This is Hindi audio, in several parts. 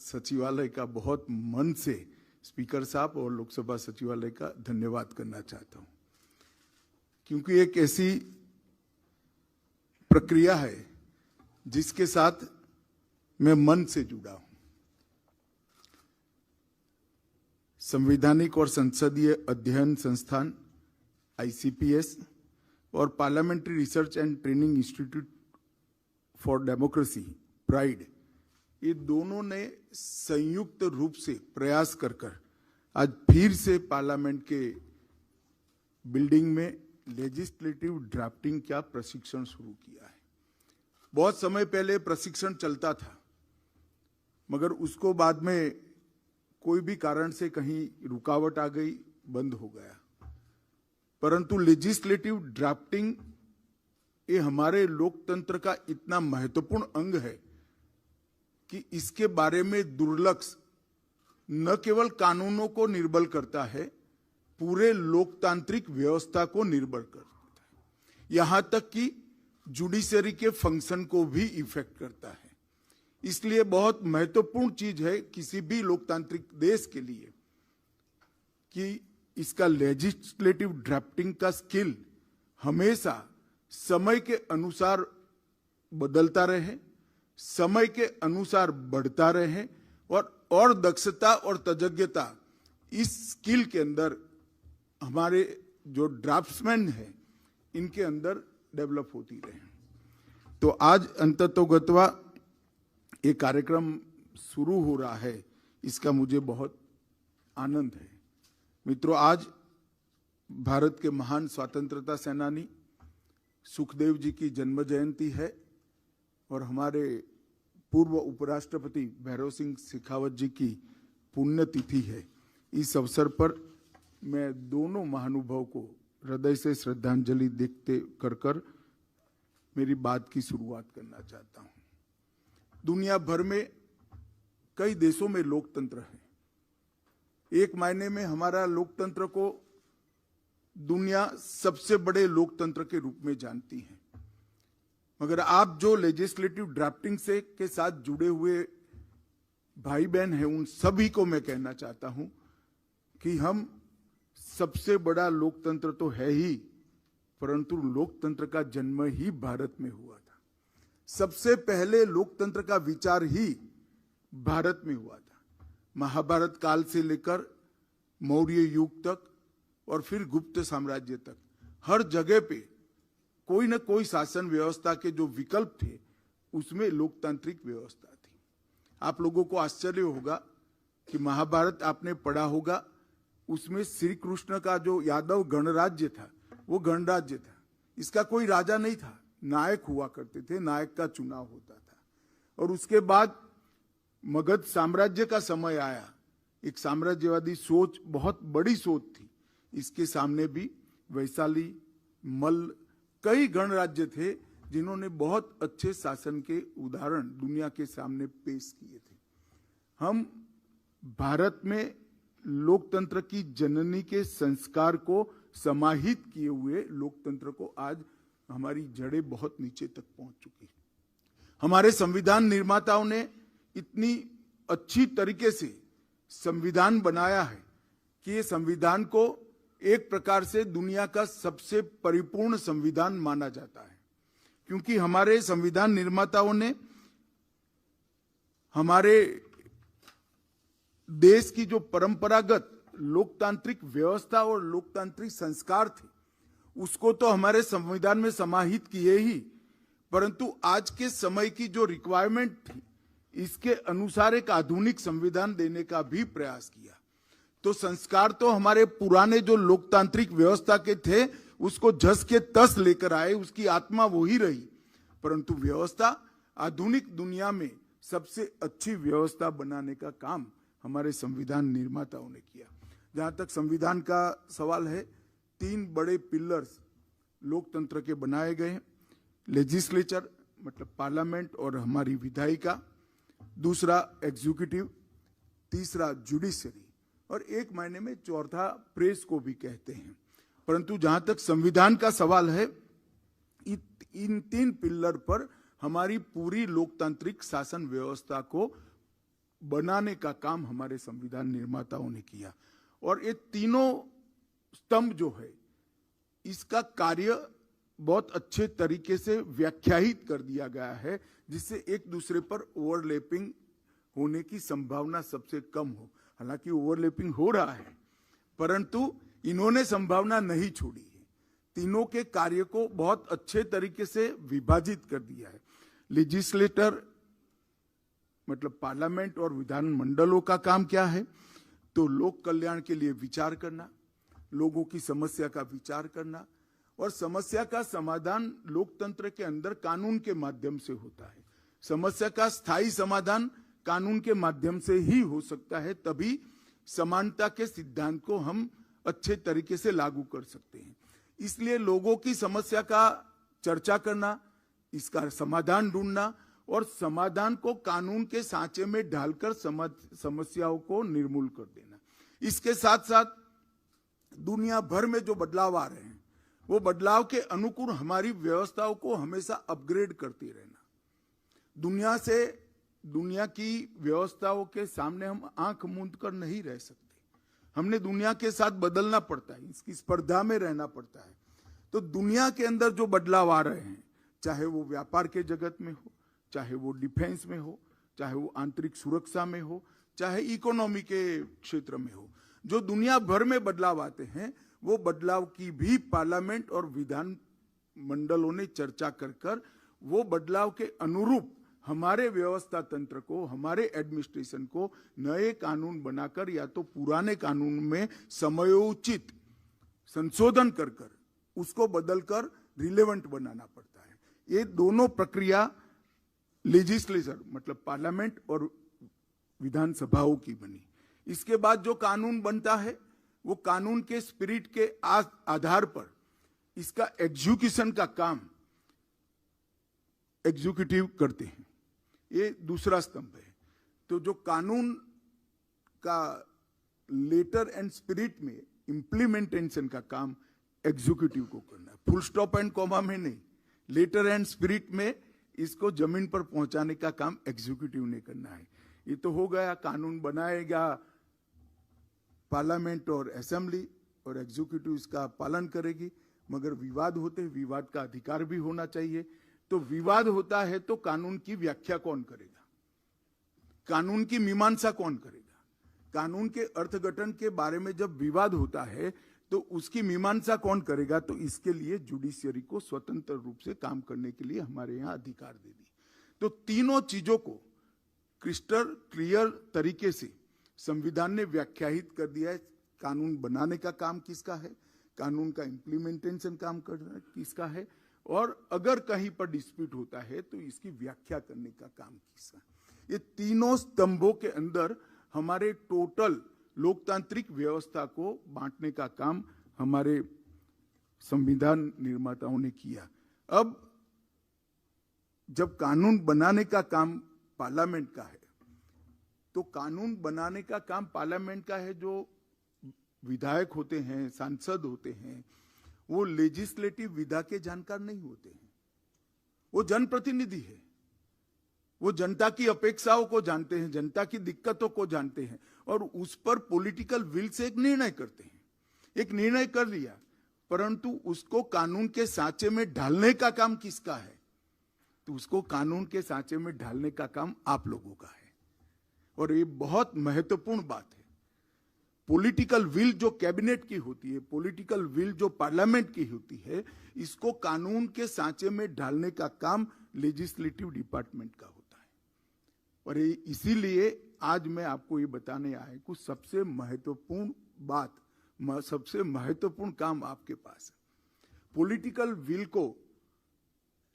सचिवालय का बहुत मन से स्पीकर साहब और लोकसभा सचिवालय का धन्यवाद करना चाहता हूं, क्योंकि एक ऐसी प्रक्रिया है जिसके साथ मैं मन से जुड़ा हूं। संवैधानिक और संसदीय अध्ययन संस्थान ICPS और parliamentary research and training institute for democracy pride, ये दोनों ने संयुक्त रूप से प्रयास कर आज फिर से पार्लियामेंट के बिल्डिंग में लेजिस्लेटिव ड्राफ्टिंग का प्रशिक्षण शुरू किया है। बहुत समय पहले प्रशिक्षण चलता था, मगर उसको बाद में कोई भी कारण से कहीं रुकावट आ गई, बंद हो गया। परंतु लेजिस्लेटिव ड्राफ्टिंग ये हमारे लोकतंत्र का इतना महत्वपूर्ण अंग है कि इसके बारे में दुर्लक्ष्य न केवल कानूनों को निर्बल करता है, पूरे लोकतांत्रिक व्यवस्था को निर्बल करता है, यहां तक कि जुडिशरी के फंक्शन को भी इफेक्ट करता है। इसलिए बहुत महत्वपूर्ण चीज है किसी भी लोकतांत्रिक देश के लिए कि इसका लेजिस्लेटिव ड्राफ्टिंग का स्किल हमेशा समय के अनुसार बदलता रहे, समय के अनुसार बढ़ता रहे और दक्षता और तज्ञता इस स्किल के अंदर हमारे जो ड्राफ्ट्समैन हैं इनके अंदर डेवलप होती रहे। तो आज अंततोगत्वा ये कार्यक्रम शुरू हो रहा है, इसका मुझे बहुत आनंद है। मित्रों, आज भारत के महान स्वतंत्रता सेनानी सुखदेव जी की जन्म जयंती है और हमारे पूर्व उपराष्ट्रपति भैरव सिंह शेखावत जी की पुण्यतिथि है। इस अवसर पर मैं दोनों महानुभाव को हृदय से श्रद्धांजलि देते कर मेरी बात की शुरुआत करना चाहता हूं। दुनिया भर में कई देशों में लोकतंत्र है। एक मायने में हमारा लोकतंत्र को दुनिया सबसे बड़े लोकतंत्र के रूप में जानती है, मगर आप जो लेजिस्लेटिव ड्राफ्टिंग से के साथ जुड़े हुए भाई बहन हैं, उन सभी को मैं कहना चाहता हूं कि हम सबसे बड़ा लोकतंत्र तो है ही, परंतु लोकतंत्र का जन्म ही भारत में हुआ था। सबसे पहले लोकतंत्र का विचार ही भारत में हुआ था। महाभारत काल से लेकर मौर्य युग तक और फिर गुप्त साम्राज्य तक हर जगह पे कोई न कोई शासन व्यवस्था के जो विकल्प थे उसमें लोकतांत्रिक व्यवस्था थी। आप लोगों को आश्चर्य होगा कि महाभारत आपने पढ़ा होगा, उसमें श्री कृष्ण का जो यादव गणराज्य था वो गणराज्य था। इसका कोई राजा नहीं था, नायक हुआ करते थे, नायक का चुनाव होता था। और उसके बाद मगध साम्राज्य का समय आया, एक साम्राज्यवादी सोच, बहुत बड़ी सोच थी। इसके सामने भी वैशाली, मल्ल, कई गणराज्य थे जिन्होंने बहुत अच्छे शासन के उदाहरण दुनिया के सामने पेश किए थे। हम भारत में लोकतंत्र की जननी के संस्कार को समाहित किए हुए लोकतंत्र को आज हमारी जड़ें बहुत नीचे तक पहुंच चुकी। हमारे संविधान निर्माताओं ने इतनी अच्छी तरीके से संविधान बनाया है कि ये संविधान को एक प्रकार से दुनिया का सबसे परिपूर्ण संविधान माना जाता है, क्योंकि हमारे संविधान निर्माताओं ने हमारे देश की जो परंपरागत लोकतांत्रिक व्यवस्था और लोकतांत्रिक संस्कार थे उसको तो हमारे संविधान में समाहित किए ही, परंतु आज के समय की जो रिक्वायरमेंट थी इसके अनुसार एक आधुनिक संविधान देने का भी प्रयास किया। तो संस्कार तो हमारे पुराने जो लोकतांत्रिक व्यवस्था के थे उसको जस के तस लेकर आए, उसकी आत्मा वही रही, परंतु व्यवस्था आधुनिक दुनिया में सबसे अच्छी व्यवस्था बनाने का काम हमारे संविधान निर्माताओं ने किया। जहां तक संविधान का सवाल है, 3 बड़े पिलर्स लोकतंत्र के बनाए गए हैं। लेजिस्लेचर मतलब पार्लियामेंट और हमारी विधायिका, दूसरा एग्जीक्यूटिव, तीसरा जुडिशरी और एक मायने में चौथा प्रेस को भी कहते हैं। परंतु जहां तक संविधान का सवाल है, इन 3 पिलर पर हमारी पूरी लोकतांत्रिक शासन व्यवस्था को बनाने का काम हमारे संविधान निर्माताओं ने किया। और ये तीनों स्तंभ जो है, इसका कार्य बहुत अच्छे तरीके से व्याख्यायित कर दिया गया है, जिससे एक दूसरे पर ओवरलैपिंग होने की संभावना सबसे कम हो। हालांकि ओवरलैपिंग हो रहा है, परंतु इन्होंने संभावना नहीं छोड़ी है। तीनों के कार्य को बहुत अच्छे तरीके से विभाजित कर दिया है। लेजिस्लेटर मतलब पार्लियामेंट और विधान मंडलों का काम क्या है? तो लोक कल्याण के लिए विचार करना, लोगों की समस्या का विचार करना, और समस्या का समाधान लोकतंत्र के अंदर कानून के माध्यम से होता है। समस्या का स्थायी समाधान कानून के माध्यम से ही हो सकता है, तभी समानता के सिद्धांत को हम अच्छे तरीके से लागू कर सकते हैं। इसलिए लोगों की समस्या का चर्चा करना, इसका समाधान ढूंढना और समाधान को कानून के सांचे में ढालकर समस्याओं को निर्मूल कर देना। इसके साथ साथ दुनिया भर में जो बदलाव आ रहे हैं, वो बदलाव के अनुकूल हमारी व्यवस्थाओं को हमेशा अपग्रेड करती रहना। दुनिया की व्यवस्थाओं के सामने हम आंख मूंद कर नहीं रह सकते। हमने दुनिया के साथ बदलना पड़ता है, इसकी स्पर्धा में रहना पड़ता है। तो दुनिया के अंदर जो बदलाव आ रहे हैं, चाहे वो व्यापार के जगत में हो, चाहे वो डिफेंस में हो, चाहे वो आंतरिक सुरक्षा में हो, चाहे इकोनॉमी के क्षेत्र में हो, जो दुनिया भर में बदलाव आते हैं, वो बदलाव की भी पार्लियामेंट और विधान मंडलों ने चर्चा कर वो बदलाव के अनुरूप हमारे व्यवस्था तंत्र को, हमारे एडमिनिस्ट्रेशन को नए कानून बनाकर या तो पुराने कानून में समयोचित संशोधन कर उसको बदलकर रिलेवेंट बनाना पड़ता है। ये दोनों प्रक्रिया लेजिस्लेचर मतलब पार्लियामेंट और विधानसभाओं की बनी। इसके बाद जो कानून बनता है, वो कानून के स्पिरिट के आधार पर इसका एग्जीक्यूशन का काम एग्जीक्यूटिव करते हैं। ये दूसरा स्तंभ है। तो जो कानून का लेटर एंड स्पिरिट में इम्प्लीमेंटेशन का काम एग्जीक्यूटिव को करना है, फुल स्टॉप एंड कॉमा में नहीं। लेटर एंड स्पिरिट में इसको जमीन पर पहुंचाने का काम एग्जीक्यूटिव ने करना है। ये तो हो गया, कानून बनाएगा पार्लियामेंट और असेंबली और एग्जीक्यूटिव इसका पालन करेगी। मगर विवाद होते हैं, विवाद का अधिकार भी होना चाहिए। तो विवाद होता है तो कानून की व्याख्या कौन करेगा, कानून की मीमांसा कौन करेगा? कानून के अर्थघटन के बारे में जब विवाद होता है तो उसकी मीमांसा कौन करेगा? तो इसके लिए जुडिशियरी को स्वतंत्र रूप से काम करने के लिए हमारे यहाँ अधिकार दे दी। तो तीनों चीजों को क्रिस्टल क्लियर तरीके से संविधान ने व्याख्यायित कर दिया है। कानून बनाने का काम किसका है, कानून का इम्प्लीमेंटेशन काम करना किसका है, और अगर कहीं पर डिस्प्यूट होता है तो इसकी व्याख्या करने का काम किसका। ये तीनों स्तंभों के अंदर हमारे टोटल लोकतांत्रिक व्यवस्था को बांटने का काम हमारे संविधान निर्माताओं ने किया। अब जब कानून बनाने का काम पार्लियामेंट का है, तो कानून बनाने का काम पार्लियामेंट का है। जो विधायक होते हैं, सांसद होते हैं, वो लेजिस्लेटिव विधा के जानकार नहीं होते हैं। वो जनप्रतिनिधि है, वो जनता की अपेक्षाओं को जानते हैं, जनता की दिक्कतों को जानते हैं और उस पर पॉलिटिकल विल से एक निर्णय करते हैं। एक निर्णय कर लिया, परंतु उसको कानून के सांचे में ढालने का काम किसका है? तो उसको कानून के सांचे में ढालने का काम आप लोगों का है। और ये बहुत महत्वपूर्ण बात है। पॉलिटिकल विल जो कैबिनेट की होती है, पॉलिटिकल विल जो पार्लियामेंट की होती है, इसको कानून के सांचे में ढालने का काम लेजिस्लेटिव डिपार्टमेंट का होता है। और इसीलिए आज मैं आपको ये बताने आया कि सबसे महत्वपूर्ण बात, सबसे महत्वपूर्ण काम आपके पास है। पॉलिटिकल विल को,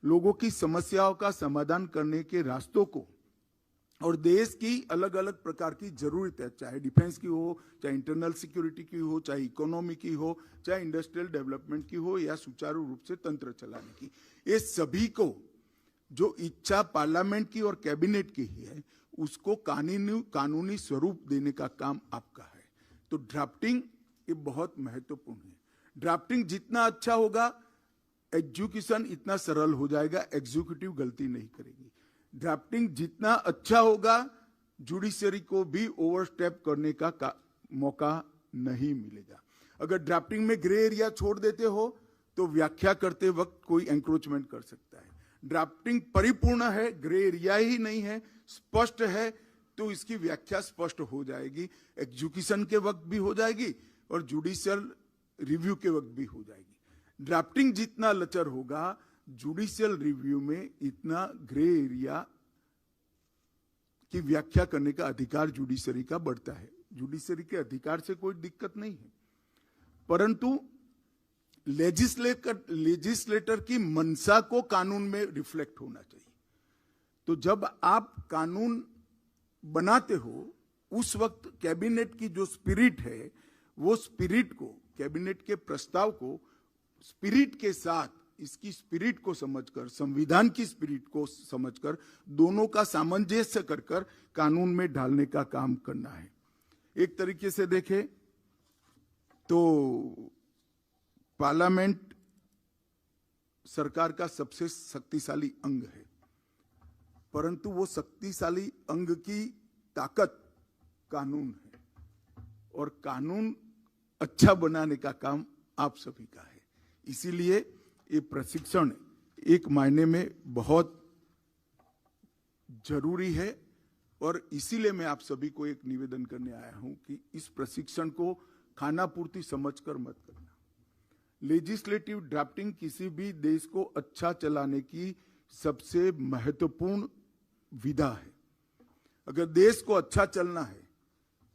लोगों की समस्याओं का समाधान करने के रास्तों को और देश की अलग अलग प्रकार की जरूरत है, चाहे डिफेंस की हो, चाहे इंटरनल सिक्योरिटी की हो, चाहे इकोनॉमी की हो, चाहे इंडस्ट्रियल डेवलपमेंट की हो, या सुचारू रूप से तंत्र चलाने की, ये सभी को जो इच्छा पार्लियामेंट की और कैबिनेट की है, उसको कानूनी स्वरूप देने का काम आपका है। तो ड्राफ्टिंग ये बहुत महत्वपूर्ण है। ड्राफ्टिंग जितना अच्छा होगा, एग्जीक्यूशन इतना सरल हो जाएगा, एग्जीक्यूटिव गलती नहीं करेगी। ड्राफ्टिंग जितना अच्छा होगा, जुडिशरी को भी ओवरस्टेप करने का मौका नहीं मिलेगा। अगर ड्राफ्टिंग में ग्रे एरिया छोड़ देते हो तो व्याख्या करते वक्त कोई एंक्रोचमेंट कर सकता है। ड्राफ्टिंग परिपूर्ण है, ग्रे एरिया ही नहीं है, स्पष्ट है, तो इसकी व्याख्या स्पष्ट हो जाएगी, एग्जीक्यूशन के वक्त भी हो जाएगी और जुडिशियल रिव्यू के वक्त भी हो जाएगी। ड्राफ्टिंग जितना लचर होगा, जुडिशियल रिव्यू में इतना ग्रे एरिया की व्याख्या करने का अधिकार जुडिशरी का बढ़ता है। जुडिशरी के अधिकार से कोई दिक्कत नहीं है, परंतु लेजिस्लेटर की मंशा को कानून में रिफ्लेक्ट होना चाहिए। तो जब आप कानून बनाते हो उस वक्त कैबिनेट की जो स्पिरिट है, वो स्पिरिट को, कैबिनेट के प्रस्ताव को स्पिरिट के साथ, इसकी स्पिरिट को समझकर, संविधान की स्पिरिट को समझकर, दोनों का सामंजस्य कर कानून में डालने का काम करना है। एक तरीके से देखें तो पार्लियामेंट सरकार का सबसे शक्तिशाली अंग है, परंतु वो शक्तिशाली अंग की ताकत कानून है और कानून अच्छा बनाने का काम आप सभी का है। इसीलिए ये प्रशिक्षण एक मायने में बहुत जरूरी है और इसीलिए मैं आप सभी को एक निवेदन करने आया हूं कि इस प्रशिक्षण को खाना पूर्ति समझकर मत करना। लेजिस्लेटिव ड्राफ्टिंग किसी भी देश को अच्छा चलाने की सबसे महत्वपूर्ण विधा है। अगर देश को अच्छा चलना है,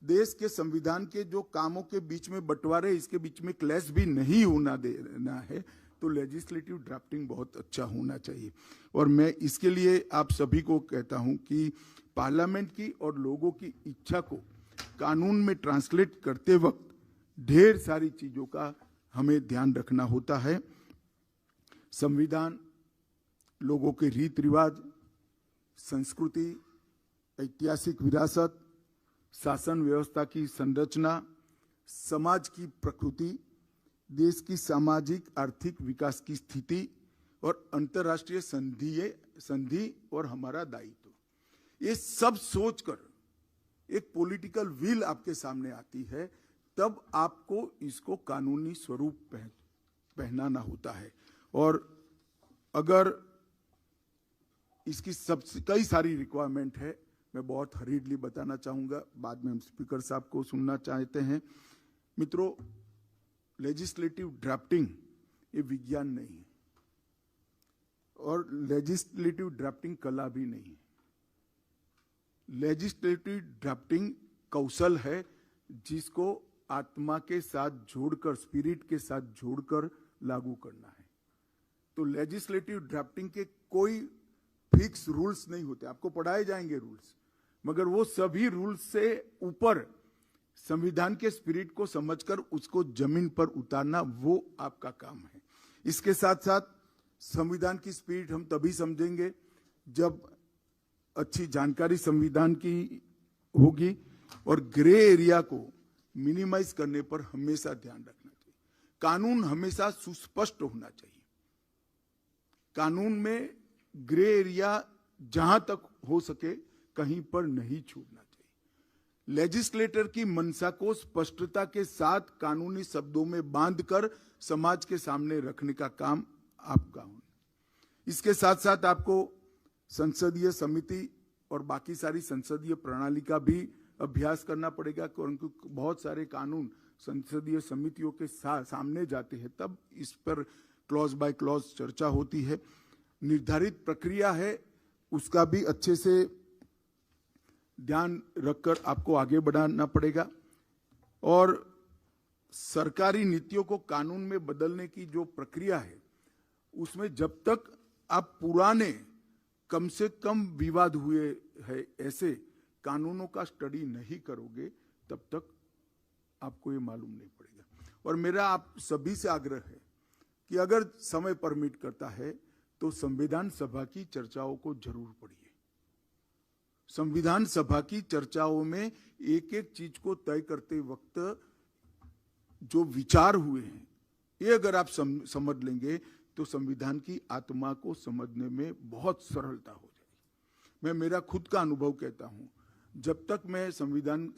देश के संविधान के जो कामों के बीच में बंटवारे, इसके बीच में क्लैश भी नहीं होना देना है, तो लेजिस्लेटिव ड्राफ्टिंग बहुत अच्छा होना चाहिए। और मैं इसके लिए आप सभी को कहता हूं कि पार्लियामेंट की और लोगों की इच्छा को कानून में ट्रांसलेट करते वक्त ढेर सारी चीजों का हमें ध्यान रखना होता है। संविधान, लोगों के रीत रिवाज, संस्कृति, ऐतिहासिक विरासत, शासन व्यवस्था की संरचना, समाज की प्रकृति, देश की सामाजिक आर्थिक विकास की स्थिति और अंतर्राष्ट्रीय संधि और हमारा दायित्व, ये सब सोचकर एक पॉलिटिकल विल आपके सामने आती है, तब आपको इसको कानूनी स्वरूप पहनाना होता है। और अगर इसकी सबसे कई सारी रिक्वायरमेंट है, मैं बहुत हरीडली बताना चाहूंगा, बाद में हम स्पीकर साहब को सुनना चाहते हैं। मित्रों, लेजिस्लेटिव ड्राफ्टिंग ये विज्ञान नहीं है और लेजिस्लेटिव ड्राफ्टिंग कला भी नहीं है। लेजिस्लेटिव ड्राफ्टिंग कौशल है जिसको आत्मा के साथ जोड़कर, स्पिरिट के साथ जोड़कर लागू करना है। तो लेजिस्लेटिव ड्राफ्टिंग के कोई फिक्स रूल्स नहीं होते, आपको पढ़ाए जाएंगे रूल्स, मगर वो सभी रूल्स से ऊपर संविधान के स्पिरिट को समझकर उसको जमीन पर उतारना, वो आपका काम है। इसके साथ साथ संविधान की स्पिरिट हम तभी समझेंगे जब अच्छी जानकारी संविधान की होगी और ग्रे एरिया को मिनिमाइज करने पर हमेशा ध्यान रखना चाहिए। कानून हमेशा सुस्पष्ट होना चाहिए। कानून में ग्रे एरिया जहां तक हो सके कहीं पर नहीं छूटना चाहिए। लेजिस्लेटर की मंशा को स्पष्टता के साथ कानूनी शब्दों में बांधकर समाज के सामने रखने का काम आपका होना। इसके साथ साथ आपको संसदीय समिति और बाकी सारी संसदीय प्रणाली का भी अभ्यास करना पड़ेगा, क्योंकि बहुत सारे कानून संसदीय समितियों के सामने जाते हैं, तब इस पर क्लॉज बाय क्लॉज चर्चा होती है। निर्धारित प्रक्रिया है, उसका भी अच्छे से ध्यान रखकर आपको आगे बढ़ाना पड़ेगा। और सरकारी नीतियों को कानून में बदलने की जो प्रक्रिया है, उसमें जब तक आप पुराने कम से कम विवाद हुए हैं ऐसे कानूनों का स्टडी नहीं करोगे, तब तक आपको ये मालूम नहीं पड़ेगा। और मेरा आप सभी से आग्रह है कि अगर समय परमिट करता है तो संविधान सभा की चर्चाओं को जरूर पढ़िए। संविधान सभा की चर्चाओं में एक एक चीज को तय करते वक्त जो विचार हुए हैं, ये अगर आप समझ लेंगे तो संविधान की आत्मा को समझने में बहुत सरलता हो जाएगी। मैं मेरा खुद का अनुभव कहता हूं, जब तक मैं संविधान